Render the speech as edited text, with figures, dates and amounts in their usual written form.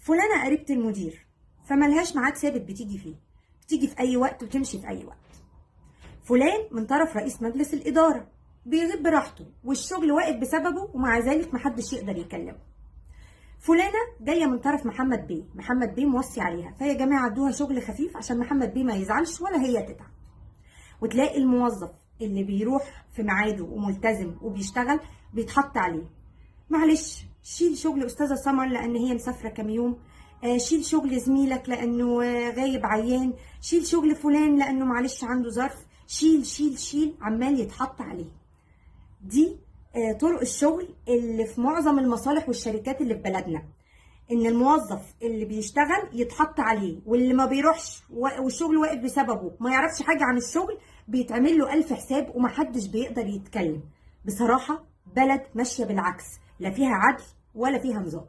فلانة قريبة المدير فملهاش ميعاد ثابت بتيجي فيه، بتيجي في أي وقت وتمشي في أي وقت. فلان من طرف رئيس مجلس الإدارة بيغيب براحته والشغل واقف بسببه ومع ذلك محدش يقدر يكلمه. فلانة جاية من طرف محمد بيه موصي عليها، فيا جماعة ادوها شغل خفيف عشان محمد بيه ما يزعلش ولا هي تتعب. وتلاقي الموظف اللي بيروح في ميعاده وملتزم وبيشتغل بيتحط عليه، معلش شيل شغل استاذه سمر لان هي مسافره كام يوم، شيل شغل زميلك لانه غايب عيان، شيل شغل فلان لانه معلش عنده ظرف، شيل شيل شيل، عمال يتحط عليه. دي طرق الشغل اللي في معظم المصالح والشركات اللي في بلدنا، ان الموظف اللي بيشتغل يتحط عليه، واللي ما بيروحش والشغل واقف بسببه ما يعرفش حاجه عن الشغل بيتعمل له ألف حساب ومحدش بيقدر يتكلم. بصراحه بلد ماشيه بالعكس، لا فيها عدل ولا فيها نظام.